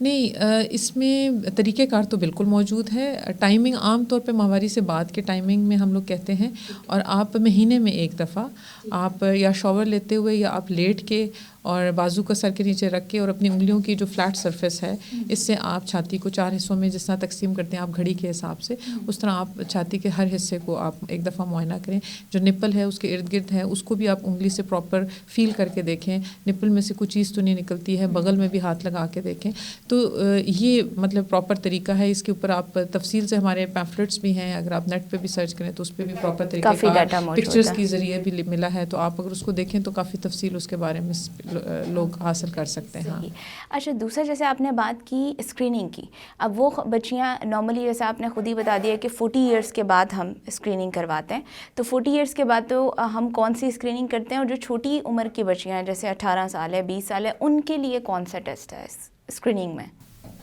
نہیں، اس میں طریقہ کار تو بالکل موجود ہے. ٹائمنگ عام طور پہ ماہواری سے بعد کے ٹائمنگ میں ہم لوگ کہتے ہیں، اور آپ مہینے میں ایک دفعہ آپ یا شاور لیتے ہوئے یا آپ لیٹ کے اور بازو کو سر کے نیچے رکھ کے اور اپنی انگلیوں کی جو فلیٹ سرفیس ہے اس سے آپ چھاتی کو 4 حصوں میں جس طرح تقسیم کرتے ہیں آپ گھڑی کے حساب سے، اس طرح آپ چھاتی کے ہر حصے کو آپ ایک دفعہ معائنہ کریں. جو نپل ہے اس کے ارد گرد ہے اس کو بھی آپ انگلی سے پراپر فیل کر کے دیکھیں، نپل میں سے کوئی چیز تو نہیں نکلتی ہے، بغل میں بھی ہاتھ لگا کے دیکھیں. تو یہ مطلب پراپر طریقہ ہے. اس کے اوپر آپ تفصیل سے ہمارے پیمفلٹس بھی ہیں، اگر آپ نیٹ پہ بھی سرچ کریں تو اس پہ بھی پراپر طریقہ کار پکچرز کے ذریعے بھی ملا ہے، تو آپ اگر اس کو دیکھیں تو کافی تفصیل اس کے بارے میں لوگ حاصل کر سکتے ہیں. ہاں اچھا، دوسرا جیسے آپ نے بات کی اسکریننگ کی، اب وہ بچیاں نارملی جیسے آپ نے خود ہی بتا دیا کہ 40 ایئرس کے بعد ہم اسکریننگ کرواتے ہیں، تو 40 ایئرس کے بعد تو ہم کون سی اسکریننگ کرتے ہیں، اور جو چھوٹی عمر کی بچیاں ہیں جیسے 18 سال ہے 20 سال ہے ان کے لیے کون سا ٹیسٹ ہے اسکریننگ میں؟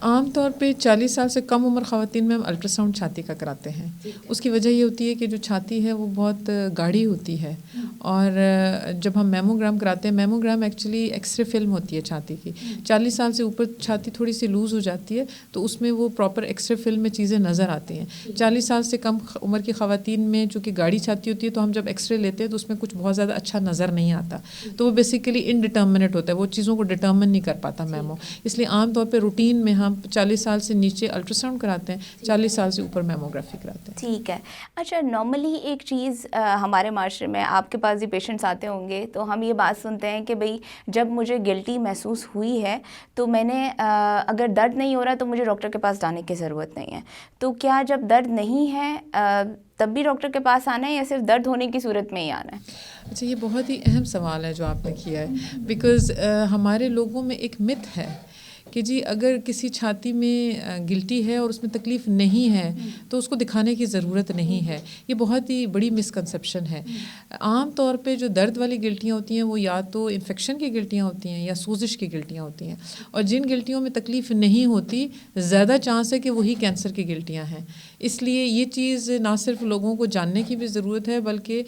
عام طور پہ 40 سال سے کم عمر خواتین میں ہم الٹرا ساؤنڈ چھاتی کا کراتے ہیں. اس کی وجہ یہ ہوتی ہے کہ جو چھاتی ہے وہ بہت گاڑھی ہوتی ہے، اور جب ہم میموگرام کراتے ہیں، میموگرام ایکچولی ایکس رے فلم ہوتی ہے چھاتی کی. 40 سال سے اوپر چھاتی تھوڑی سی لوز ہو جاتی ہے تو اس میں وہ پراپر ایکس رے فلم میں چیزیں نظر آتی ہیں. 40 سال سے کم عمر کی خواتین میں چونکہ گاڑھی چھاتی ہوتی ہے تو ہم جب ایکس رے لیتے ہیں تو اس میں کچھ بہت زیادہ اچھا نظر نہیں آتا، تو وہ بیسیکلی انڈیٹرمنیٹ ہوتا ہے، وہ چیزوں کو ڈٹرمن نہیں کر پاتا میمو. اس لیے عام طور پہ روٹین میں ہم 40 سال سے نیچے الٹرا ساؤنڈ کراتے ہیں، 40 سال سے اوپر میموگرافی کراتے ہیں. ٹھیک ہے. اچھا، نارملی ایک چیز ہمارے معاشرے میں، آپ کے پاس بھی پیشنٹس آتے ہوں گے تو ہم یہ بات سنتے ہیں کہ بھئی جب مجھے گلٹی محسوس ہوئی ہے تو میں نے اگر درد نہیں ہو رہا تو مجھے ڈاکٹر کے پاس جانے کی ضرورت نہیں ہے. تو کیا جب درد نہیں ہے تب بھی ڈاکٹر کے پاس آنا ہے یا صرف درد ہونے کی صورت میں ہی آنا ہے؟ اچھا، یہ بہت ہی اہم سوال ہے جو آپ نے کیا ہے، بیکاز ہمارے لوگوں میں ایک مت ہے کہ جی اگر کسی چھاتی میں گلٹی ہے اور اس میں تکلیف نہیں ہے تو اس کو دکھانے کی ضرورت نہیں ہے. یہ بہت ہی بڑی مسکنسیپشن ہے. عام طور پہ جو درد والی گلٹیاں ہوتی ہیں وہ یا تو انفیکشن کی گلٹیاں ہوتی ہیں یا سوزش کی گلٹیاں ہوتی ہیں، اور جن گلٹیوں میں تکلیف نہیں ہوتی زیادہ چانس ہے کہ وہی کینسر کی گلٹیاں ہیں. اس لیے یہ چیز نہ صرف لوگوں کو جاننے کی بھی ضرورت ہے بلکہ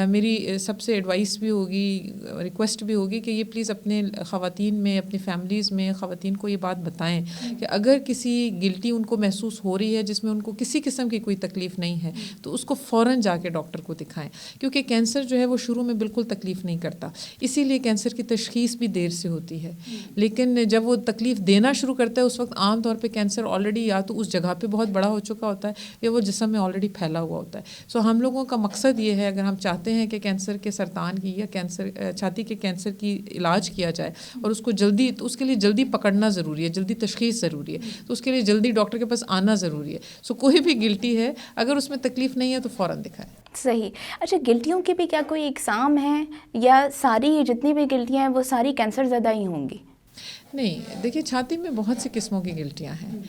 میری سب سے ایڈوائس بھی ہوگی، ریکویسٹ بھی ہوگی کہ یہ پلیز اپنے خواتین میں، اپنی فیملیز میں خواتین کو یہ بات بتائیں کہ اگر کسی گلٹی ان کو محسوس ہو رہی ہے جس میں ان کو کسی قسم کی کوئی تکلیف نہیں ہے تو اس کو فوراً جا کے ڈاکٹر کو دکھائیں، کیونکہ کینسر جو ہے وہ شروع میں بالکل تکلیف نہیں کرتا. اسی لیے کینسر کی تشخیص بھی دیر سے ہوتی ہے، لیکن جب وہ تکلیف دینا شروع کرتا ہے اس وقت عام طور پہ کینسر آلریڈی یا تو اس جگہ پہ بہت بڑا ہو چکا ہوتا ہے یا وہ جسم میں آلریڈی پھیلا ہوا ہوتا ہے. سو ہم لوگوں کا مقصد یہ ہے، اگر ہم چاہتے ہیں کہ کینسر کے سرطان کی یا کینسر چھاتی کے کینسر کی علاج کیا جائے اور اس کو جلدی، تو اس کے لیے جلدی پکڑنا ضروری ہے، جلدی تشخیص ضروری ہے، تو اس کے لیے جلدی ڈاکٹر کے پاس آنا ضروری ہے. سو کوئی بھی گلٹی ہے اگر اس میں تکلیف نہیں ہے تو فوراً دکھائیں. صحیح. اچھا، گلٹیوں کی بھی کیا کوئی اقسام ہے یا ساری جتنی بھی گلٹیاں ہیں وہ ساری کینسر زدہ ہی ہوں گی؟ نہیں، دیکھیے چھاتی میں بہت سی قسموں کی گلٹیاں ہیں.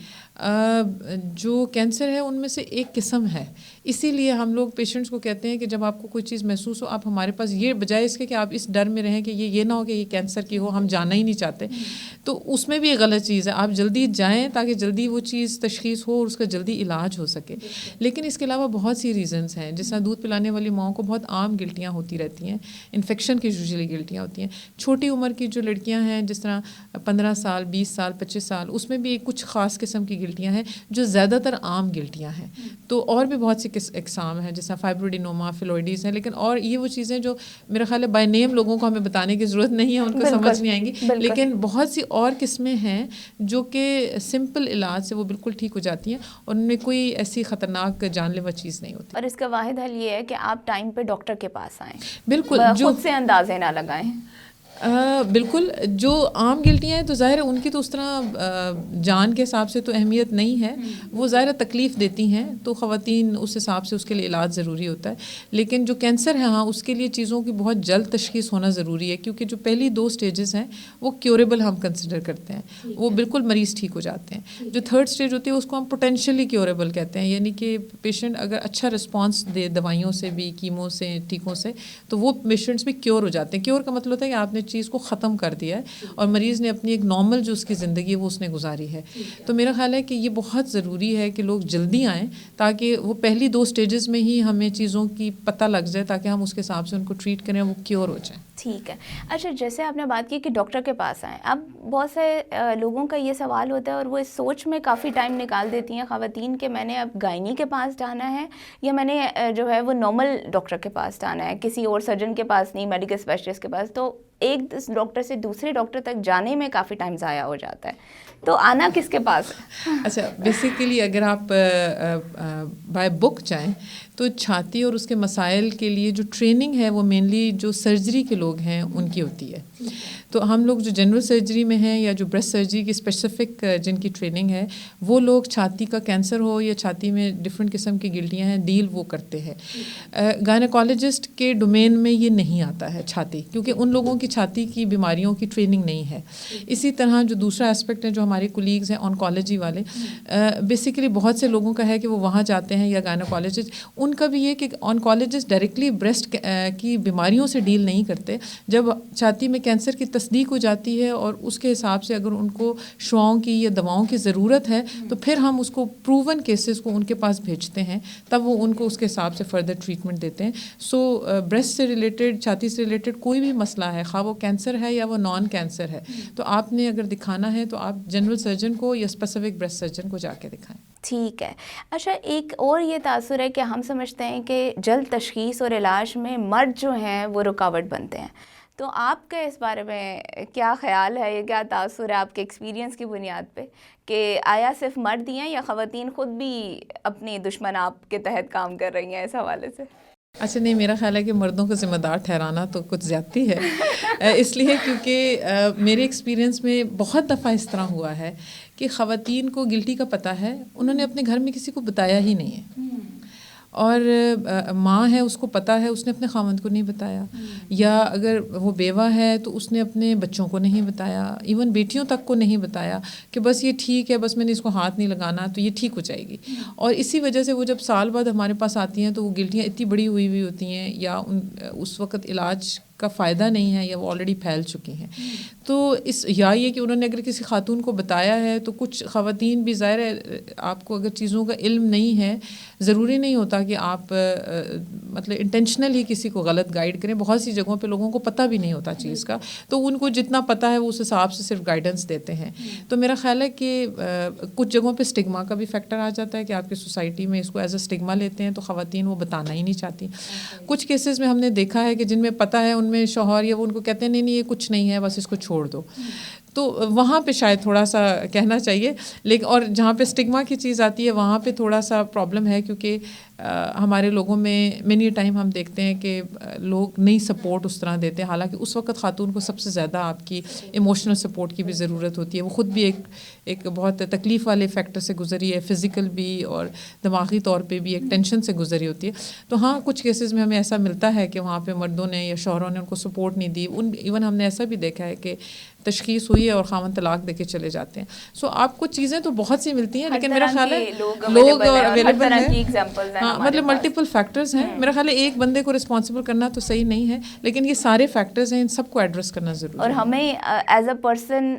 جو کینسر ہے ان میں سے ایک قسم ہے، اسی لیے ہم لوگ پیشنٹس کو کہتے ہیں کہ جب آپ کو کوئی چیز محسوس ہو آپ ہمارے پاس، یہ بجائے اس کے کہ آپ اس ڈر میں رہیں کہ یہ نہ ہو کہ یہ کینسر کی ہو، ہم جانا ہی نہیں چاہتے، تو اس میں بھی ایک غلط چیز ہے. آپ جلدی جائیں تاکہ جلدی وہ چیز تشخیص ہو اور اس کا جلدی علاج ہو سکے. لیکن اس کے علاوہ بہت سی ریزنس ہیں، جس طرح دودھ پلانے والی ماؤں کو بہت عام گلٹیاں ہوتی رہتی ہیں، انفیکشن کی یوزلی گلٹیاں ہوتی ہیں. چھوٹی عمر کی جو لڑکیاں ہیں جس طرح 15 سال 20 سال 25 سال، اس میں بھی کچھ خاص قسم کی گلٹیاں ہیں جو زیادہ تر عام گلٹیاں ہیں. تو اور بھی بہت سی اقسام ہیں جیسا فائبروڈینوما، فلوئڈیز ہیں، لیکن اور یہ وہ چیزیں جو میرا خیال ہے بائی نیم لوگوں کو ہمیں بتانے کی ضرورت نہیں ہے، ان کو سمجھ نہیں آئیں گی. لیکن بہت سی اور قسمیں ہیں جو کہ سمپل علاج سے وہ بالکل ٹھیک ہو جاتی ہیں اور ان میں کوئی ایسی خطرناک جان لیوا چیز نہیں ہوتی. اور اس کا واحد حل یہ ہے کہ آپ ٹائم پہ ڈاکٹر کے پاس آئیں، بالکل خود سے اندازے نہ لگائیں. بالکل. جو عام گلٹیاں ہیں تو ظاہر ہے ان کی تو اس طرح جان کے حساب سے تو اہمیت نہیں ہے، وہ ظاہر تکلیف دیتی ہیں تو خواتین اس حساب سے اس کے لیے علاج ضروری ہوتا ہے. لیکن جو کینسر ہے ہاں اس کے لیے چیزوں کی بہت جلد تشخیص ہونا ضروری ہے، کیونکہ جو پہلی 2 سٹیجز ہیں وہ کیوریبل ہم کنسیڈر کرتے ہیں، وہ بالکل مریض ٹھیک ہو جاتے ہیں. جو 3rd سٹیج ہوتی ہے اس کو ہم پوٹینشیلی کیوریبل کہتے ہیں، یعنی کہ پیشنٹ اگر اچھا رسپانس دے دوائیوں سے بھی، کیمو سے، ٹیکوں سے، تو وہ پیشنٹس بھی کیور ہو جاتے ہیں. کیور کا مطلب ہوتا ہے کہ آپ نے چیز کو ختم کر دیا ہے اور مریض نے اپنی ایک نارمل جو اس کی زندگی ہے وہ اس نے گزاری ہے. تو میرا خیال ہے کہ یہ بہت ضروری ہے کہ لوگ جلدی آئیں تاکہ وہ پہلی 2 سٹیجز میں ہی ہمیں چیزوں کی پتہ لگ جائے تاکہ ہم اس کے حساب سے ان کو ٹریٹ کریں اور وہ کیور ہو جائیں. ٹھیک ہے. اچھا جیسے آپ نے بات کی کہ ڈاکٹر کے پاس آئیں, اب بہت سے لوگوں کا یہ سوال ہوتا ہے اور وہ اس سوچ میں کافی ٹائم نکال دیتی ہیں خواتین کہ میں نے اب گائنی کے پاس جانا ہے یا میں نے جو ہے وہ نارمل ڈاکٹر کے پاس جانا ہے, کسی اور سرجن کے پاس نہیں, میڈیکل اسپیشلسٹ کے پاس. تو ایک ڈاکٹر سے دوسرے ڈاکٹر تک جانے میں کافی ٹائم ضائع ہو جاتا ہے, تو آنا کس کے پاس ہے؟ اچھا بیسیکلی اگر آپ بائی بک جائیں تو چھاتی اور اس کے مسائل کے لیے جو ٹریننگ ہے وہ مینلی جو سرجری کے لوگ ہیں ان کی ہوتی ہے. تو ہم لوگ جو جنرل سرجری میں ہیں یا جو بریسٹ سرجری کی اسپیسیفک جن کی ٹریننگ ہے وہ لوگ چھاتی کا کینسر ہو یا چھاتی میں ڈفرینٹ قسم کی گلٹیاں ہیں ڈیل وہ کرتے ہیں. گائنیکالوجسٹ کے ڈومین میں یہ نہیں آتا ہے چھاتی, کیونکہ ان لوگوں کی چھاتی کی بیماریوں کی ٹریننگ نہیں ہے. اسی طرح جو دوسرا اسپیکٹ ہے جو ہمارے کولیگز ہیں آنکالوجی والے, بیسیکلی بہت سے لوگوں کا ہے کہ وہ وہاں جاتے ہیں یا گائنیکالوجسٹ, ان کا بھی یہ کہ آنکالوجسٹ ڈائریکٹلی بریسٹ کی بیماریوں سے ڈیل نہیں کرتے. جب چھاتی میں کینسر کی تصدیق ہو جاتی ہے اور اس کے حساب سے اگر ان کو شعاؤں کی یا دواؤں کی ضرورت ہے تو پھر ہم اس کو پروون کیسز کو ان کے پاس بھیجتے ہیں, تب وہ ان کو اس کے حساب سے فردر ٹریٹمنٹ دیتے ہیں. سو بریسٹ سے ریلیٹڈ, چھاتی سے ریلیٹڈ کوئی بھی مسئلہ ہے, خواہ وہ کینسر ہے یا وہ نان کینسر ہے, تو آپ نے اگر دکھانا ہے تو آپ جنرل سرجن کو یا اسپیسیفک بریسٹ سرجن کو جا کے دکھائیں. ٹھیک ہے. اچھا ایک اور یہ تاثر ہے کہ ہم سمجھتے ہیں کہ جلد تشخیص اور علاج میں مرد جو ہیں وہ رکاوٹ بنتے ہیں, تو آپ کا اس بارے میں کیا خیال ہے, یہ کیا تاثر ہے آپ کے ایکسپیرینس کی بنیاد پہ کہ آیا صرف مرد ہی ہیں یا خواتین خود بھی اپنی دشمن آپ کے تحت کام کر رہی ہیں اس حوالے سے؟ اچھا نہیں, میرا خیال ہے کہ مردوں کو ذمہ دار ٹھہرانا تو کچھ زیادتی ہے, اس لیے کیونکہ میرے ایکسپیرینس میں بہت دفعہ اس طرح ہوا ہے کہ خواتین کو گلٹی کا پتہ ہے, انہوں نے اپنے گھر میں کسی کو بتایا ہی نہیں ہے, اور ماں ہے اس کو پتہ ہے, اس نے اپنے خاوند کو نہیں بتایا, یا اگر وہ بیوہ ہے تو اس نے اپنے بچوں کو نہیں بتایا, ایون بیٹیوں تک کو نہیں بتایا کہ بس یہ ٹھیک ہے, بس میں نے اس کو ہاتھ نہیں لگانا تو یہ ٹھیک ہو جائے گی. اور اسی وجہ سے وہ جب سال بعد ہمارے پاس آتی ہیں تو وہ گلٹیاں اتنی بڑی ہوئی ہوتی ہیں یا اس وقت علاج کا فائدہ نہیں ہے یا وہ آلریڈی پھیل چکی ہیں. تو یا یہ کہ انہوں نے اگر کسی خاتون کو بتایا ہے, تو کچھ خواتین بھی ظاہر ہے آپ کو اگر چیزوں کا علم نہیں ہے, ضروری نہیں ہوتا کہ آپ مطلب انٹینشنل ہی کسی کو غلط گائیڈ کریں. بہت سی جگہوں پہ لوگوں کو پتہ بھی نہیں ہوتا چیز کا, تو ان کو جتنا پتہ ہے وہ اس حساب سے صرف گائیڈنس دیتے ہیں. تو میرا خیال ہے کہ کچھ جگہوں پہ اسٹگما کا بھی فیکٹر آ جاتا ہے کہ آپ کی سوسائٹی میں اس کو ایز اے اسٹگما لیتے ہیں, تو خواتین وہ بتانا ہی نہیں چاہتی. کچھ کیسز میں ہم نے دیکھا ہے کہ جن میں پتہ ہے ان میں شوہر یا وہ ان کو کہتے ہیں نہیں یہ کچھ نہیں ہے, بس اس کو چھوڑ دو, تو وہاں پہ شاید تھوڑا سا کہنا چاہیے. لیکن اور جہاں پہ اسٹگما کی چیز آتی ہے وہاں پہ تھوڑا سا پرابلم ہے, کیونکہ ہمارے لوگوں میں مینی ٹائم ہم دیکھتے ہیں کہ لوگ نہیں سپورٹ اس طرح دیتے ہیں, حالانکہ اس وقت خاتون کو سب سے زیادہ آپ کی ایموشنل سپورٹ کی بھی ضرورت ہوتی ہے. وہ خود بھی ایک بہت تکلیف والے فیکٹر سے گزری ہے, فزیکل بھی اور دماغی طور پہ بھی ایک ٹینشن سے گزری ہوتی ہے. تو ہاں کچھ کیسز میں ہمیں ایسا ملتا ہے کہ وہاں پہ مردوں نے یا شوہروں نے ان کو سپورٹ نہیں دی. ایون ہم نے ایسا بھی دیکھا ہے کہ تشخیص ہوئی ہے اور خاوند طلاق دے کے چلے جاتے ہیں. سو آپ کو چیزیں تو بہت سی ملتی ہیں, لیکن میرا خیال ہے لوگ اویلیبل ہیں, ہاں مطلب ملٹیپل فیکٹرز ہیں. میرا خیال ہے ایک بندے کو رسپانسبل کرنا تو صحیح نہیں ہے, لیکن یہ سارے فیکٹرز ہیں, ان سب کو ایڈریس کرنا ضروری ہے. اور ہمیں ایز اے پرسن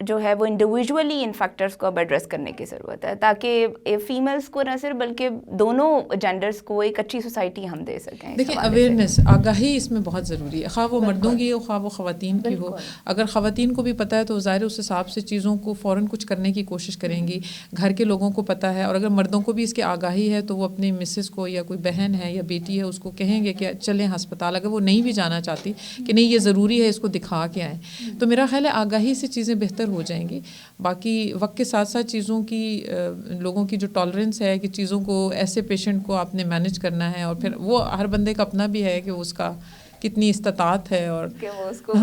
جو ہے وہ انڈیویجولی ان فیکٹرز کو اب ایڈریس کرنے کی ضرورت ہے, تاکہ فیمیلز کو نہ صرف بلکہ دونوں جینڈرز کو ایک اچھی سوسائٹی ہم دے سکیں. دیکھیں اویئرنیس, آگاہی اس میں بہت ضروری ہے, خواہ وہ مردوں کی ہو خواہ وہ خواتین کی ہو. اگر خواتین کو بھی پتہ ہے تو ظاہر اس حساب سے چیزوں کو فوراً کچھ کرنے کی کوشش کریں گی. گھر کے لوگوں کو پتہ ہے, اور اگر مردوں کو بھی اس کی آگاہی ہے تو وہ اپنی مسز کو یا کوئی بہن ہے یا بیٹی ہے اس کو کہیں گے کہ چلیں ہسپتال, اگر وہ نہیں بھی جانا چاہتی کہ نہیں یہ ضروری ہے اس کو دکھا کے آئیں. تو میرا خیال ہے آگاہی سے چیزیں بہتر ہو جائیں گی. باقی وقت کے ساتھ ساتھ چیزوں کی لوگوں کی جو ٹالرنس ہے کہ چیزوں کو ایسے پیشنٹ کو آپ نے مینیج کرنا ہے, اور پھر وہ ہر بندے کا اپنا بھی ہے کہ اس کا کتنی استطاعت ہے اور کہ وہ اس کو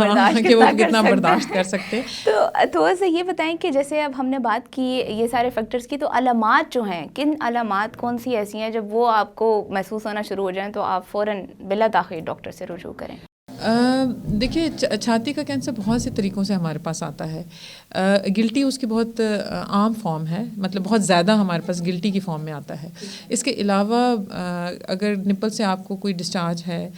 کہ وہ کتنا برداشت کر سکتے. تو تھوڑا سا یہ بتائیں کہ جیسے اب ہم نے بات کی یہ سارے فیکٹرز کی, تو علامات جو ہیں, کن علامات کون سی ایسی ہیں جب وہ آپ کو محسوس ہونا شروع ہو جائیں تو آپ فوراً بلا تاخیر ڈاکٹر سے رجوع کریں؟ دیکھیے چھاتی کا کینسر بہت سے طریقوں سے ہمارے پاس آتا ہے. گلٹی اس کی بہت عام فارم ہے, مطلب بہت زیادہ ہمارے پاس گلٹی کی فارم میں آتا ہے. اس کے علاوہ اگر نپل سے آپ کو کوئی ڈسچارج ہے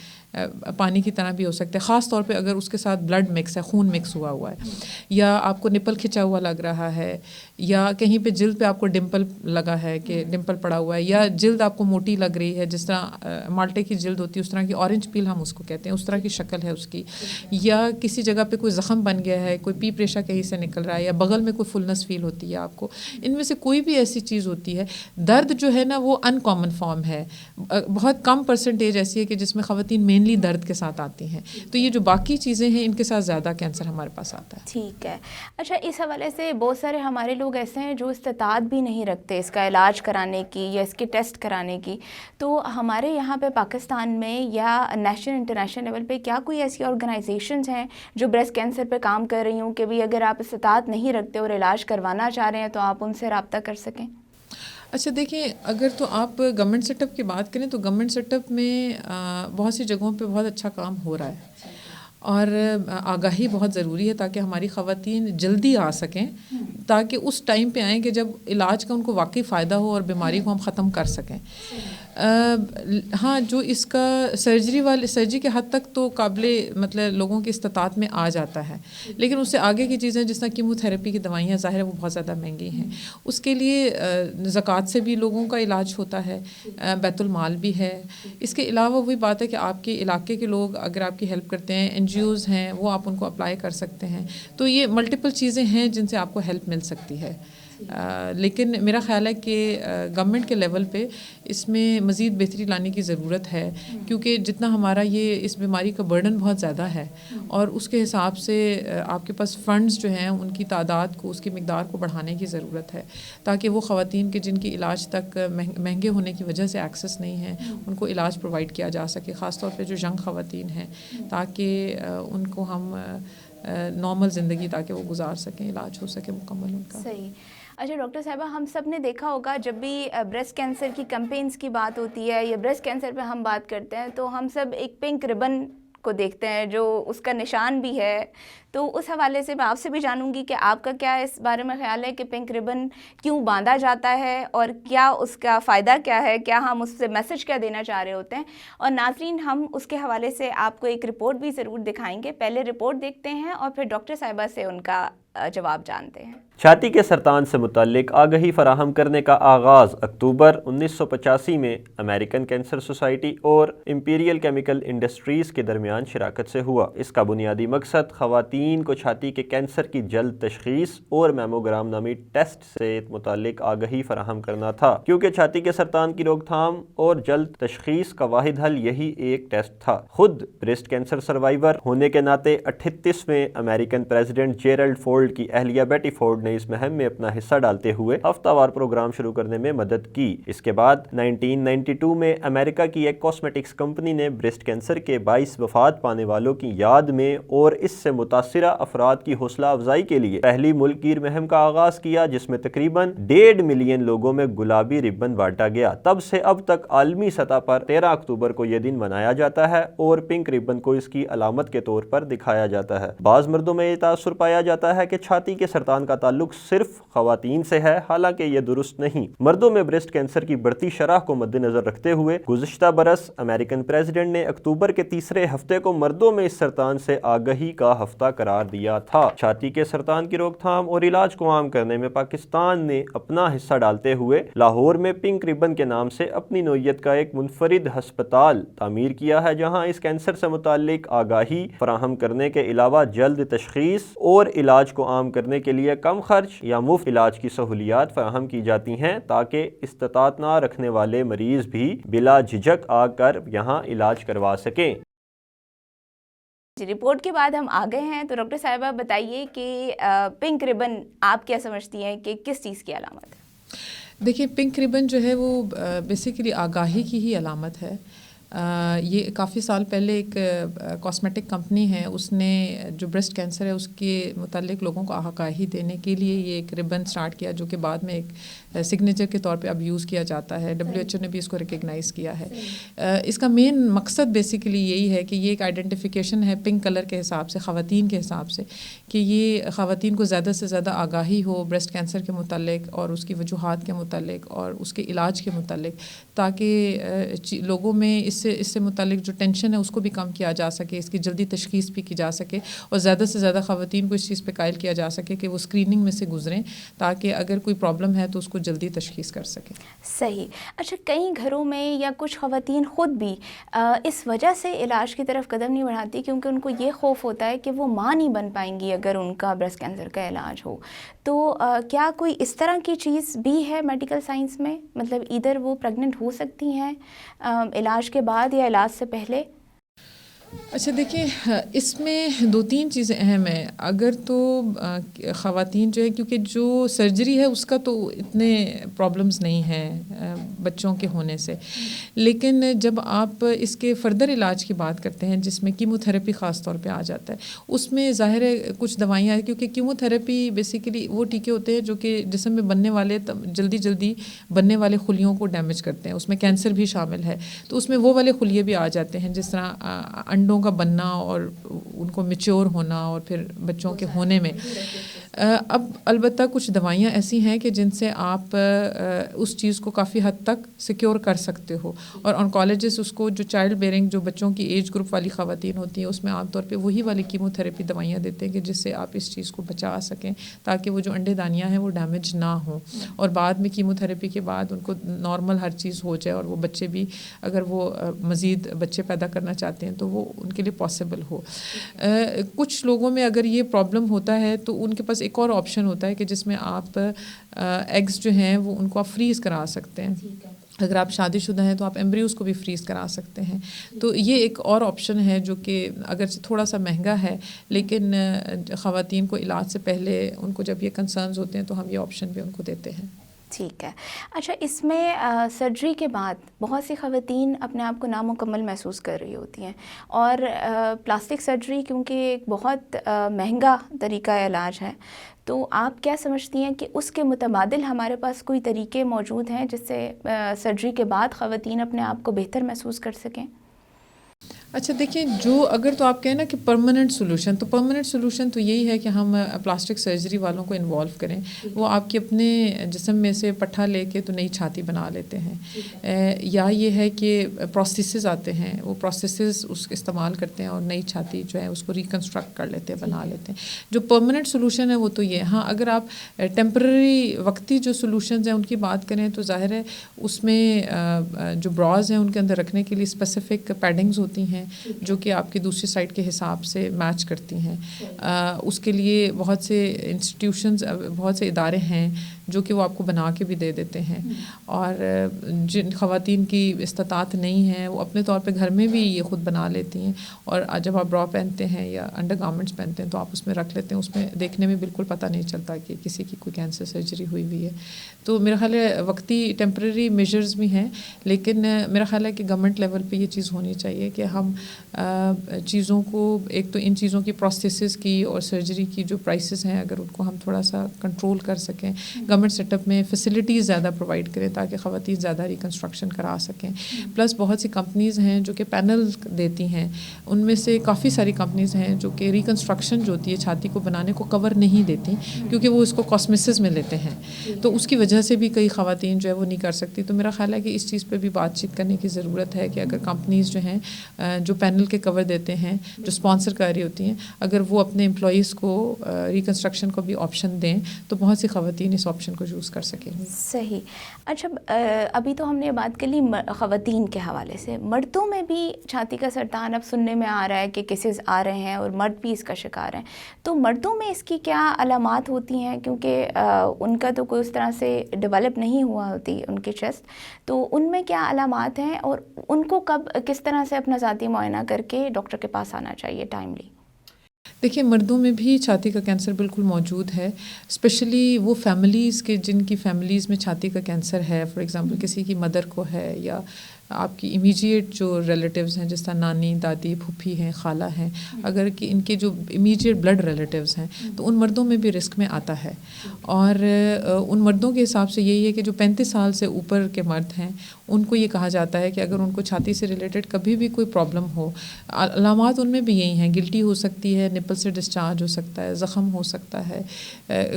پانی کی طرح بھی ہو سکتا ہے, خاص طور پہ اگر اس کے ساتھ بلڈ مکس ہے, خون مکس ہوا ہے, یا آپ کو نپل کھنچا ہوا لگ رہا ہے, یا کہیں پہ جلد پہ آپ کو ڈمپل لگا ہے کہ ڈمپل پڑا ہوا ہے، یا جلد آپ کو موٹی لگ رہی ہے، جس طرح مالٹے کی جلد ہوتی ہے اس طرح کی، اورنج پیل ہم اس کو کہتے ہیں، اس طرح کی شکل ہے اس کی، یا کسی جگہ پہ کوئی زخم بن گیا ہے، کوئی پیپ ریشہ کہیں سے نکل رہا ہے، یا بغل میں کوئی فلنس فیل ہوتی ہے آپ کو، ان میں سے کوئی بھی ایسی چیز ہوتی ہے. درد جو ہے نا وہ ان کامن فارم ہے، بہت کم پرسنٹیج ایسی ہے کہ جس میں خواتین مینلی درد کے ساتھ آتی ہیں. تو یہ جو باقی چیزیں ہیں ان کے ساتھ زیادہ کینسر ہمارے پاس آتا ہے. ٹھیک ہے. اچھا، اس حوالے سے بہت سارے ہمارے لوگ ایسے ہیں جو استطاعت بھی نہیں رکھتے اس کا علاج کرانے کی یا اس کے ٹیسٹ کرانے کی. تو ہمارے یہاں پہ پاکستان میں یا نیشنل انٹرنیشنل لیول پہ کیا کوئی ایسی آرگنائزیشنز ہیں جو بریسٹ کینسر پہ کام کر رہی ہوں کہ بھی اگر آپ استطاعت نہیں رکھتے اور علاج کروانا چاہ رہے ہیں تو آپ ان سے رابطہ کر سکیں؟ اچھا دیکھیں، اگر تو آپ گورنمنٹ سیٹ اپ کی بات کریں تو گورنمنٹ سیٹ اپ میں بہت سی جگہوں پہ بہت اچھا کام ہو رہا ہے، اور آگاہی بہت ضروری ہے تاکہ ہماری خواتین جلدی آ سکیں، تاکہ اس ٹائم پہ آئیں کہ جب علاج کا ان کو واقعی فائدہ ہو اور بیماری کو ہم ختم کر سکیں. ہاں، جو اس کا سرجری کے حد تک تو قابل مطلب لوگوں کی استطاعت میں آ جاتا ہے، لیکن اس سے آگے کی چیزیں جس طرح کیمو تھراپی کی دوائیاں ظاہر ہے وہ بہت زیادہ مہنگی ہیں. اس کے لیے زکوٰۃ سے بھی لوگوں کا علاج ہوتا ہے، بیت المال بھی ہے. اس کے علاوہ وہی بات ہے کہ آپ کے علاقے کے لوگ اگر آپ کی ہیلپ کرتے ہیں، NGOs ہیں وہ آپ ان کو اپلائی کر سکتے ہیں. تو یہ ملٹیپل چیزیں ہیں جن سے آپ کو ہیلپ مل سکتی ہے. لیکن میرا خیال ہے کہ گورنمنٹ کے لیول پہ اس میں مزید بہتری لانے کی ضرورت ہے، کیونکہ جتنا ہمارا یہ اس بیماری کا برڈن بہت زیادہ ہے، اور اس کے حساب سے آپ کے پاس فنڈز جو ہیں ان کی تعداد کو، اس کی مقدار کو بڑھانے کی ضرورت ہے، تاکہ وہ خواتین کے جن کی علاج تک مہنگے ہونے کی وجہ سے ایکسیس نہیں ہے ان کو علاج پرووائڈ کیا جا سکے، خاص طور پہ جو ینگ خواتین ہیں، تاکہ ان کو ہم نارمل زندگی تاکہ وہ گزار سکیں، علاج ہو سکے مکمل ان کا. صحیح. اچھا ڈاکٹر صاحبہ، ہم سب نے دیکھا ہوگا جب بھی بریسٹ کینسر کی کمپینز کی بات ہوتی ہے یا بریسٹ کینسر پہ ہم بات کرتے ہیں تو ہم سب ایک پنک ربن کو دیکھتے ہیں جو اس کا نشان بھی ہے. تو اس حوالے سے میں آپ سے بھی جانوں گی کہ آپ کا کیا اس بارے میں خیال ہے کہ پنک ربن کیوں باندھا جاتا ہے اور کیا اس کا فائدہ کیا ہے، کیا ہم اس سے میسج کیا دینا چاہ رہے ہوتے ہیں. اور ناظرین، ہم اس کے حوالے سے آپ کو ایک رپورٹ بھی ضرور دکھائیں گے. پہلے رپورٹ دیکھتے ہیں اور پھر ڈاکٹر صاحبہ سے ان کا جواب جانتے ہیں. چھاتی کے سرطان سے متعلق آگہی فراہم کرنے کا آغاز اکتوبر 1985 میں امریکن کینسر سوسائٹی اور امپیریل کیمیکل انڈسٹریز کے درمیان شراکت سے ہوا. اس کا بنیادی مقصد خواتین کو چھاتی کے کینسر کی جلد تشخیص اور میموگرام نامی ٹیسٹ سے متعلق آگہی فراہم کرنا تھا، کیونکہ چھاتی کے سرطان کی روک تھام اور جلد تشخیص کا واحد حل یہی ایک ٹیسٹ تھا. خود بریسٹ کینسر سروائیور ہونے کے ناطے 38ویں امریکن پریزیڈنٹ جیرلڈ فورڈ کی اہلیہ بیٹی فورڈ نے اس مہم میں اپنا حصہ ڈالتے ہوئے ہفتہ وار پروگرام شروع کرنے میں مدد کی. اس کے بعد 1992 میں امریکہ کی ایک کاسمیٹکس کمپنی نے بریسٹ کینسر کے 22 وفات پانے والوں کی یاد میں اور اس سے متاثرہ افراد کی حوصلہ افزائی کے لیے پہلی ملک گیر مہم کا آغاز کیا، جس میں تقریباً 1.5 ملین لوگوں میں گلابی ربن بانٹا گیا. تب سے اب تک عالمی سطح پر 13 اکتوبر کو یہ دن منایا جاتا ہے اور پنک ربن کو اس کی علامت کے طور پر دکھایا جاتا ہے. بعض مردوں میں یہ تاثر پایا جاتا ہے کہ چھاتی کے سرطان کا تعلق صرف خواتین سے ہے، حالانکہ یہ درست نہیں. مردوں میں بریسٹ کینسر کی بڑھتی شرح کو مد نظر رکھتے ہوئے گزشتہ برس امریکن پریزیڈنٹ نے اکتوبر کے تیسرے ہفتے کو مردوں میں اس سرطان سے آگہی کا ہفتہ قرار دیا تھا. چھاتی کے سرطان کی روک تھام اور علاج کو عام کرنے میں پاکستان نے اپنا حصہ ڈالتے ہوئے لاہور میں پنک ربن کے نام سے اپنی نوعیت کا ایک منفرد ہسپتال تعمیر کیا ہے، جہاں اس کینسر سے متعلق آگاہی فراہم کرنے کے علاوہ جلد تشخیص اور علاج کو عام کرنے کے لیے کم خرچ یا مفت علاج کی سہولیات فراہم کی جاتی ہیں، تاکہ استطاعت نہ رکھنے والے مریض بھی بلا جھجک آ کر یہاں علاج کروا سکیں. جی، رپورٹ کے بعد ہم آ گئے ہیں. تو ڈاکٹر صاحبہ بتائیے کہ پنک ربن آپ کیا سمجھتی ہیں کہ کس چیز کی علامت ہے؟ دیکھیں، پنک ربن جو ہے وہ بیسیکلی آگاہی کی ہی علامت ہے. یہ کافی سال پہلے ایک کاسمیٹک کمپنی ہے، اس نے جو بریسٹ کینسر ہے اس کے متعلق لوگوں کو آگاہی دینے کے لیے یہ ایک ربن سٹارٹ کیا، جو کہ بعد میں ایک سگنیچر کے طور پہ اب یوز کیا جاتا ہے. WHO نے بھی اس کو ریکگنائز کیا ہے. اس کا مین مقصد بیسیکلی یہی ہے کہ یہ ایک آئیڈینٹیفیکیشن ہے پنک کلر کے حساب سے, خواتین کے حساب سے, کہ یہ خواتین کو زیادہ سے زیادہ آگاہی ہو بریسٹ کینسر کے متعلق اور اس کی وجوہات کے متعلق اور اس کے علاج کے متعلق, تاکہ لوگوں میں اس سے متعلق جو ٹینشن ہے اس کو بھی کم کیا جا سکے, اس کی جلدی تشخیص بھی کی جا سکے اور زیادہ سے زیادہ خواتین کو اس چیز پہ قائل کیا جا سکے کہ وہ اسکریننگ میں سے گزریں, تاکہ اگر کوئی پرابلم ہے تو اس کو جلدی تشخیص کر سکیں. صحیح. اچھا, کئی گھروں میں یا کچھ خواتین خود بھی اس وجہ سے علاج کی طرف قدم نہیں بڑھاتی کیونکہ ان کو یہ خوف ہوتا ہے کہ وہ ماں نہیں بن پائیں گی اگر ان کا بریسٹ کینسر کا علاج ہو. تو کیا کوئی اس طرح کی چیز بھی ہے میڈیکل سائنس میں, مطلب ادھر وہ پریگننٹ ہو سکتی ہیں علاج کے بعد یا علاج سے پہلے؟ اچھا دیکھیں, اس میں 2-3 چیزیں اہم ہیں. اگر تو خواتین جو ہے, کیونکہ جو سرجری ہے اس کا تو اتنے پرابلمز نہیں ہیں بچوں کے ہونے سے, لیکن جب آپ اس کے فردر علاج کی بات کرتے ہیں جس میں کیمو تھراپی خاص طور پہ آ جاتا ہے, اس میں ظاہر ہے کچھ دوائیاں, کیونکہ کیمو تھراپی بیسیکلی وہ ٹیکے ہوتے ہیں جو کہ جسم میں بننے والے جلدی بننے والے خلیوں کو ڈیمیج کرتے ہیں, اس میں کینسر بھی شامل ہے, تو اس میں وہ والے خلیے بھی آ جاتے ہیں, جس طرح انڈوں کا بننا اور ان کو میچور ہونا اور پھر بچوں کے ہونے میں. اب البتہ کچھ دوائیاں ایسی ہیں کہ جن سے آپ اس چیز کو کافی حد تک سیکیور کر سکتے ہو, اور آنکالوجسٹ اس کو جو چائلڈ بیئرنگ جو بچوں کی ایج گروپ والی خواتین ہوتی ہیں اس میں عام طور پہ وہی والی کیمو تھراپی دوائیاں دیتے ہیں کہ جس سے آپ اس چیز کو بچا سکیں, تاکہ وہ جو انڈے دانیاں ہیں وہ ڈیمیج نہ ہوں, اور بعد میں کیمو تھراپی کے بعد ان کو نارمل ہر چیز ہو جائے, اور وہ بچے بھی اگر وہ مزید بچے پیدا کرنا چاہتے ہیں تو وہ ان کے لیے پاسبل ہو. کچھ لوگوں میں اگر یہ پرابلم ہوتا ہے تو ان کے پاس ایک اور آپشن ہوتا ہے کہ جس میں آپ ایگز جو ہیں وہ ان کو آپ فریز کرا سکتے ہیں. اگر آپ شادی شدہ ہیں تو آپ ایمبریوز کو بھی فریز کرا سکتے ہیں. تو یہ ایک اور آپشن ہے جو کہ اگرچہ تھوڑا سا مہنگا ہے, لیکن خواتین کو علاج سے پہلے ان کو جب یہ کنسرنز ہوتے ہیں تو ہم یہ آپشن بھی ان کو دیتے ہیں. ٹھیک ہے. اچھا, اس میں سرجری کے بعد بہت سی خواتین اپنے آپ کو نامکمل محسوس کر رہی ہوتی ہیں, اور پلاسٹک سرجری کیونکہ ایک بہت مہنگا طریقہ علاج ہے, تو آپ کیا سمجھتی ہیں کہ اس کے متبادل ہمارے پاس کوئی طریقے موجود ہیں جس سے سرجری کے بعد خواتین اپنے آپ کو بہتر محسوس کر سکیں؟ اچھا دیکھیں, جو اگر تو آپ کہیں نا کہ پرماننٹ سولوشن, تو پرماننٹ سولوشن تو یہی ہے کہ ہم پلاسٹک سرجری والوں کو انوالو کریں. وہ آپ کے اپنے جسم میں سے پٹھا لے کے تو نئی چھاتی بنا لیتے ہیں, یا یہ ہے کہ پروسیسز آتے ہیں, وہ پروسیسز اس استعمال کرتے ہیں اور نئی چھاتی جو ہے اس کو ریکنسٹرکٹ کر لیتے ہیں, بنا لیتے ہیں. جو پرماننٹ سولوشن ہے وہ تو یہ. ہاں, اگر آپ ٹیمپرری وقتی جو سولوشنز ہیں ان کی بات کریں تو ظاہر ہے اس میں جو براز ہیں ان کے اندر رکھنے کے لیے اسپیسیفک پیڈنگز ہوتی ہیں جو کہ آپ کی دوسری سائڈ کے حساب سے میچ کرتی ہیں. اس کے لیے بہت سے انسٹیٹیوشنز, بہت سے ادارے ہیں جو کہ وہ آپ کو بنا کے بھی دے دیتے ہیں, اور جن خواتین کی استطاعت نہیں ہے وہ اپنے طور پہ گھر میں بھی یہ خود بنا لیتی ہیں, اور جب آپ برا پہنتے ہیں یا انڈر گارمنٹس پہنتے ہیں تو آپ اس میں رکھ لیتے ہیں. اس میں دیکھنے میں بالکل پتہ نہیں چلتا کہ کسی کی کوئی کینسر سرجری ہوئی ہے. تو میرا خیال ہے وقتی ٹیمپرری میجرز بھی ہیں, لیکن میرا خیال ہے کہ گورنمنٹ لیول پہ یہ چیز ہونی چاہیے کہ ہم چیزوں کو, ایک تو ان چیزوں کی پروسیسز کی اور سرجری کی جو پرائسز ہیں اگر ان کو ہم تھوڑا سا کنٹرول کر سکیں, گورنمنٹ سیٹ اپ میں فیسلٹیز زیادہ پرووائڈ کریں تاکہ خواتین زیادہ ریکنسٹرکشن کرا سکیں. پلس بہت سی کمپنیز ہیں جو کہ پینل دیتی ہیں, ان میں سے کافی ساری کمپنیز ہیں جو کہ ریکنسٹرکشن جو ہوتی ہے چھاتی کو بنانے کو کور نہیں دیتی, کیونکہ وہ اس کو کاسمیسز میں لیتے ہیں, تو اس کی وجہ سے بھی کئی خواتین جو ہے وہ نہیں کر سکتی. تو میرا خیال ہے کہ اس چیز پہ بھی بات چیت کرنے کی ضرورت ہے کہ اگر کمپنیز جو ہیں جو پینل کے کور دیتے ہیں, جو اسپانسر کر رہی ہوتی ہیں, اگر وہ اپنے امپلائیز کو ریکنسٹرکشن کو بھی آپشن دیں تو بہت سی خواتین اس آپشن کو یوز کر سکیں گی. صحیح. اچھا, ابھی تو ہم نے بات کر لی خواتین کے حوالے سے. مردوں میں بھی چھاتی کا سرطان اب سننے میں آ رہا ہے کہ کیسز آ رہے ہیں اور مرد بھی اس کا شکار ہیں, تو مردوں میں اس کی کیا علامات ہوتی ہیں, کیونکہ ان کا تو کوئی اس طرح سے ڈیولپ نہیں ہوا ہوتی ان کی چیسٹ, تو ان میں کیا علامات ہیں اور ان کو کب کس طرح سے اپنا ذاتی معائنہ کر کے ڈاکٹر کے پاس آنا چاہیے ٹائملی؟ دیکھیے, مردوں میں بھی چھاتی کا کینسر بالکل موجود ہے, اسپیشلی وہ فیملیز کے جن کی فیملیز میں چھاتی کا کینسر ہے. فار ایگزامپل کسی کی مدر کو ہے یا آپ کی امیجیٹ جو ریلیٹیوز ہیں جس طرح نانی دادی پھوپھی ہیں خالہ ہیں, اگر کہ ان کے جو امیجیٹ بلڈ ریلیٹیوز ہیں تو ان مردوں میں بھی رسک میں آتا ہے. اور ان مردوں کے حساب سے یہی ہے کہ جو 35 سال سے اوپر کے مرد ہیں ان کو یہ کہا جاتا ہے کہ اگر ان کو چھاتی سے ریلیٹڈ کبھی بھی کوئی پرابلم ہو, علامات ان میں بھی یہی ہیں, گلٹی ہو سکتی ہے, نپل سے ڈسچارج ہو سکتا ہے, زخم ہو سکتا ہے,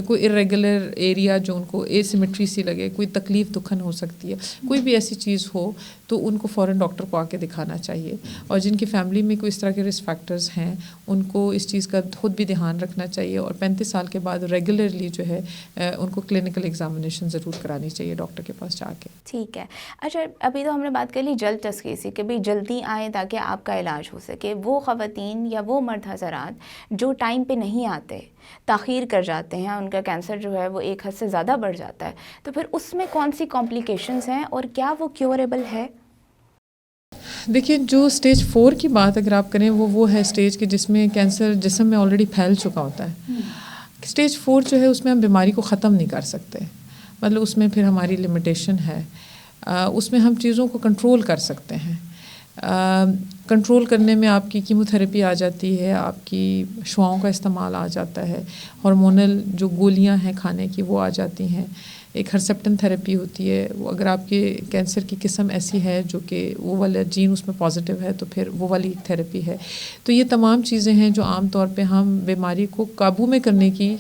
کوئی ارریگولر ایریا جو ان کو اے سیمیٹری سی لگے, کوئی تکلیف دکھن ہو سکتی ہے, کوئی بھی ایسی چیز ہو تو ان کو فوراً ڈاکٹر کو آ کے دکھانا چاہیے. اور جن کی فیملی میں کوئی اس طرح کے رسک فیکٹرز ہیں ان کو اس چیز کا خود بھی دھیان رکھنا چاہیے, اور 35 سال کے بعد ریگولرلی جو ہے ان کو کلینکل ایگزامینیشن ضرور کرانی چاہیے ڈاکٹر کے پاس جا کے. ٹھیک ہے. اچھا, ابھی تو ہم نے بات کر لی جلد تشخیصی کہ بھئی جلدی آئیں تاکہ آپ کا علاج ہو سکے. وہ خواتین یا وہ مرد حضرات جو ٹائم پہ نہیں آتے, تاخیر کر جاتے ہیں, ان کا کینسر جو ہے وہ ایک حد سے زیادہ بڑھ جاتا ہے, تو پھر اس میں کون سی کمپلیکیشنز ہیں اور کیا وہ کیوریبل ہے؟ دیکھیں, جو اسٹیج 4 کی بات اگر آپ کریں وہ ہے اسٹیج کہ جس میں کینسر جسم میں آلریڈی پھیل چکا ہوتا ہے. اسٹیج 4 جو ہے اس میں ہم بیماری کو ختم نہیں کر سکتے, مطلب اس میں پھر ہماری لمیٹیشن ہے. اس میں ہم چیزوں کو کنٹرول کر سکتے ہیں. کنٹرول کرنے میں آپ کی کیموتھراپی آ جاتی ہے, آپ کی شعاؤں کا استعمال آ جاتا ہے, ہارمونل جو گولیاں ہیں کھانے کی وہ آ جاتی ہیں, ایک ہرسپٹن تھراپی ہوتی ہے. وہ اگر آپ کے کینسر کی قسم ایسی ہے جو کہ وہ والا جین اس میں پازیٹیو ہے تو پھر وہ والی تھراپی ہے. تو یہ تمام چیزیں ہیں جو عام طور پہ ہم بیماری کو قابو میں کرنے کی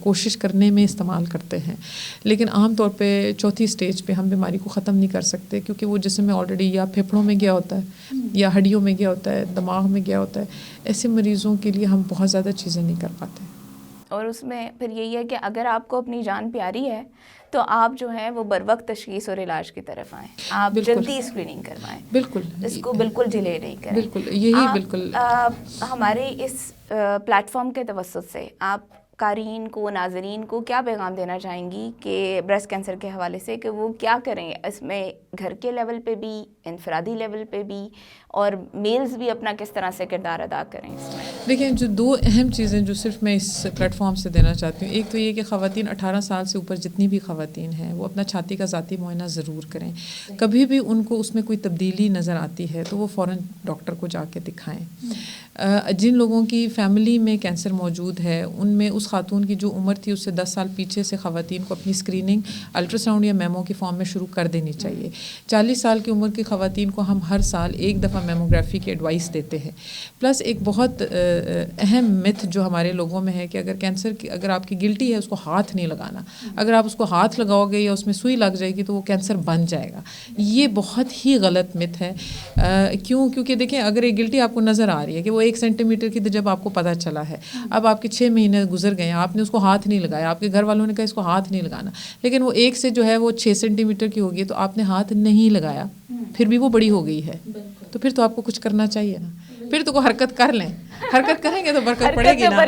کوشش کرنے میں استعمال کرتے ہیں, لیکن عام طور پہ چوتھی سٹیج پہ ہم بیماری کو ختم نہیں کر سکتے, کیونکہ وہ جسم میں آلریڈی یا پھیپھڑوں میں گیا ہوتا ہے یا ہڈیوں میں گیا ہوتا ہے, دماغ میں گیا ہوتا ہے. ایسے مریضوں کے لیے ہم بہت زیادہ چیزیں نہیں کر پاتے. اور اس میں پھر یہی ہے کہ اگر آپ کو اپنی جان پیاری ہے تو آپ جو ہیں وہ بروقت تشخیص اور علاج کی طرف آئیں, آپ جلدی اسکریننگ کروائیں. بالکل, اس کو بالکل ڈیلے نہیں کریں. بالکل یہی بالکل. ہمارے اس پلیٹ فارم کے توسط سے آپ قارئین کو, ناظرین کو کیا پیغام دینا چاہیں گی کہ بریسٹ کینسر کے حوالے سے کہ وہ کیا کریں اس میں, گھر کے لیول پہ بھی, انفرادی لیول پہ بھی, اور میلز بھی اپنا کس طرح سے کردار ادا کریں اس میں؟ دیکھیں, جو 2 اہم چیزیں جو صرف میں اس پلیٹ فارم سے دینا چاہتی ہوں, ایک تو یہ کہ خواتین 18 سال سے اوپر جتنی بھی خواتین ہیں وہ اپنا چھاتی کا ذاتی معائنہ ضرور کریں. کبھی بھی ان کو اس میں کوئی تبدیلی نظر آتی ہے تو وہ فوراً ڈاکٹر کو جا کے دکھائیں. جن لوگوں کی فیملی میں کینسر موجود ہے ان میں اس خاتون کی جو عمر تھی اس سے 10 سال پیچھے سے خواتین کو اپنی اسکریننگ الٹرا ساؤنڈ یا میمو کی فارم میں شروع کر دینی چاہیے. 40 سال کی عمر کی خواتین کو ہم ہر سال 1 دفعہ میموگرافی کی ایڈوائس دیتے ہیں. پلس ایک بہت اہم متھ جو ہمارے لوگوں میں ہے کہ اگر کینسر کی اگر آپ کی گلٹی ہے اس کو ہاتھ نہیں لگانا. اگر آپ اس کو ہاتھ لگاؤ گے یا اس میں سوئی لگ جائے گی تو وہ کینسر بن جائے گا. یہ بہت ہی غلط متھ ہے. کیونکہ دیکھیں, اگر ایک گلٹی آپ کو نظر آ رہی ہے کہ وہ 1 سینٹی میٹر کی, تو جب آپ کو پتہ چلا ہے, اب آپ کے 6 مہینے گزر گئے ہیں, آپ نے اس کو ہاتھ نہیں لگایا, آپ کے گھر والوں نے کہا اس کو ہاتھ نہیں لگانا, لیکن وہ 1 سے جو ہے وہ 6 سینٹی میٹر کی ہوگی تو آپ نے ہاتھ نہیں لگایا, پھر بھی وہ بڑی ہو گئی ہے, تو پھر تو آپ کو کچھ کرنا چاہیے نا. پھر تو کوئی حرکت کر لیں, حرکت کریں گے تو برکت پڑے گی نا,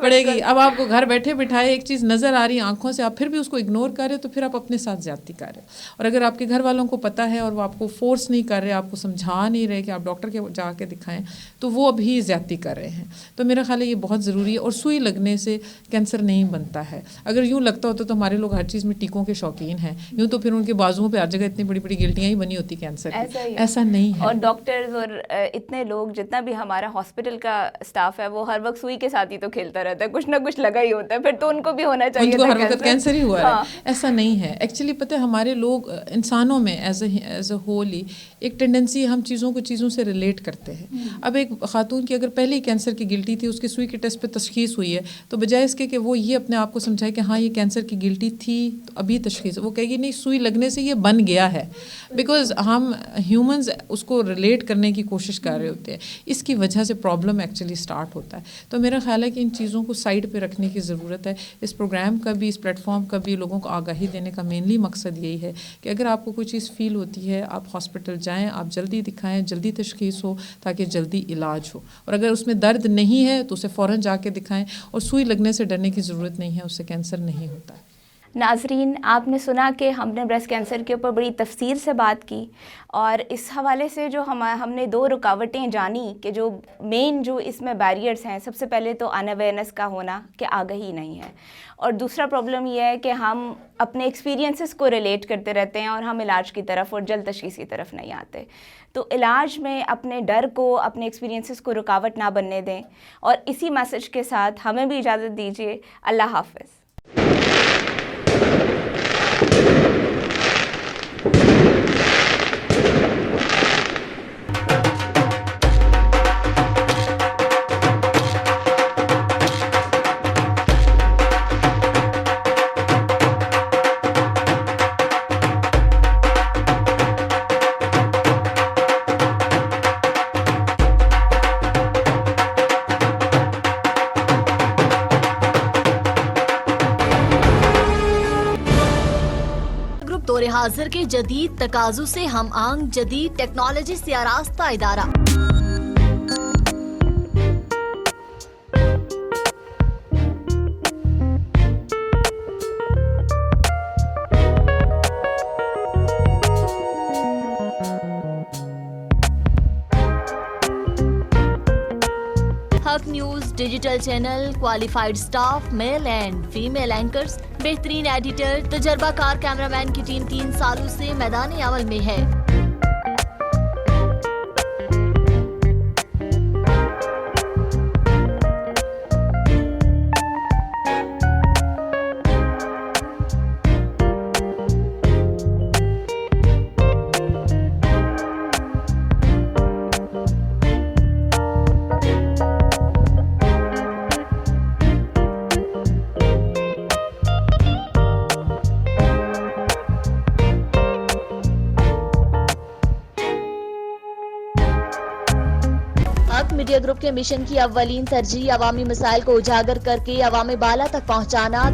پڑے گی. اب آپ کو گھر بیٹھے بٹھائے ایک چیز نظر آ رہی ہے آنکھوں سے, آپ پھر بھی اس کو اگنور کر رہے, تو پھر آپ اپنے ساتھ زیادتی کر رہے. اور اگر آپ کے گھر والوں کو پتہ ہے اور وہ آپ کو فورس نہیں کر رہے, آپ کو سمجھا نہیں رہے کہ آپ ڈاکٹر کے جا کے دکھائیں, تو وہ ابھی زیادتی کر رہے ہیں. تو میرا خیال ہے یہ بہت ضروری ہے. اور سوئی لگنے سے کینسر نہیں بنتا ہے. اگر یوں لگتا ہوتا تو ہمارے لوگ ہر چیز میں ٹیکوں کے شوقین ہیں, یوں تو پھر ان کے بازوؤں پہ ہر جگہ اتنی بڑی بڑی گلٹیاں ہی بنی ہوتی کینسر کی. ایسا نہیں ہے. اور ڈاکٹرز اور اتنے لوگ, جتنا بھی ہمارا ہاسپٹل کا اسٹاف ہے, وہ ہر وقت سوئی کے ساتھ ہی تو کھیلتا رہتا ہے, کچھ نہ کچھ لگا ہی ہوتا ہے, پھر تو ان کو بھی ہونا چاہیے, ان کو ہر وقت کینسر ہی ہوا ہے. ایسا نہیں ہے. ایکچولی پتہ ہے ہمارے لوگ انسانوں میں ایز اے ہول ہی ایک ٹینڈنسی, ہم چیزوں سے ریلیٹ کرتے ہیں. اب ایک خاتون کی اگر پہلے ہی کینسر کی گلٹی تھی, اس کی سوئی کے ٹیسٹ پہ تشخیص ہوئی ہے, تو بجائے اس کے کہ وہ یہ اپنے آپ کو سمجھائے کہ ہاں یہ کینسر کی گلٹی تھی تو ابھی تشخیص, وہ کہے گی نہیں سوئی لگنے سے یہ بن گیا ہے. بیکاز ہم ہیومنز اس کو ریلیٹ کرنے کی کوشش کر رہے ہوتے ہیں, اس کی وجہ سے پرابلم ایکچولی اسٹارٹ ہوتا ہے. تو میرا خیال ہے کہ ان چیزوں کو سائڈ پہ رکھنے کی ضرورت ہے. اس پروگرام کا بھی, اس پلیٹ فارم کا بھی لوگوں کو آگاہی دینے کا مینلی مقصد یہی ہے کہ اگر آپ کو کوئی چیز فیل ہوتی ہے, آپ ہاسپٹل جائیں, آپ جلدی دکھائیں, جلدی تشخیص ہو تاکہ جلدی علاج ہو. اور اگر اس میں درد نہیں ہے تو اسے فوراً جا کے دکھائیں, اور سوئی لگنے سے ڈرنے کی ضرورت نہیں ہے, اس سے کینسر نہیں ہوتا ہے. ناظرین، آپ نے سنا کہ ہم نے بریسٹ کینسر کے اوپر بڑی تفصیل سے بات کی، اور اس حوالے سے جو ہم نے 2 رکاوٹیں جانی کہ جو مین جو اس میں بیریئرز ہیں، سب سے پہلے تو ان اویئرنیس کا ہونا کہ آگہی نہیں ہے، اور دوسرا پرابلم یہ ہے کہ ہم اپنے ایکسپیرینسز کو ریلیٹ کرتے رہتے ہیں اور ہم علاج کی طرف اور جلد تشخیص کی طرف نہیں آتے. تو علاج میں اپنے ڈر کو، اپنے ایکسپیرینسز کو رکاوٹ نہ بننے دیں، اور اسی میسج کے ساتھ ہمیں بھی اجازت دیجیے. اللہ حافظ. دور حاضر کے جدید تقاضوں سے ہم آہنگ، جدید ٹیکنالوجی سے آراستہ ادارہ. حق news digital channel, qualified staff, male and female anchors, بہترین ایڈیٹر، تجربہ کار کیمرامین کی ٹیم 3 سالوں سے میدان عمل میں ہے. میڈیا گروپ کے مشن کی اولین ترجیح عوامی مسائل کو اجاگر کر کے عوام بالا تک پہنچانا.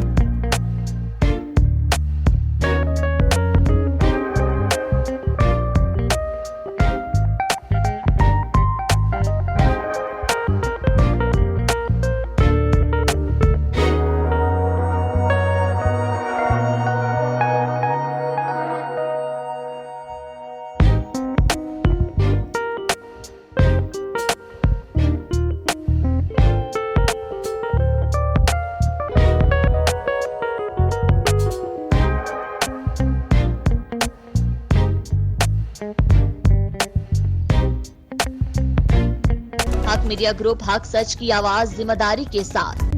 حق میڈیا گروپ، حق سچ کی آواز، ذمہ داری کے ساتھ.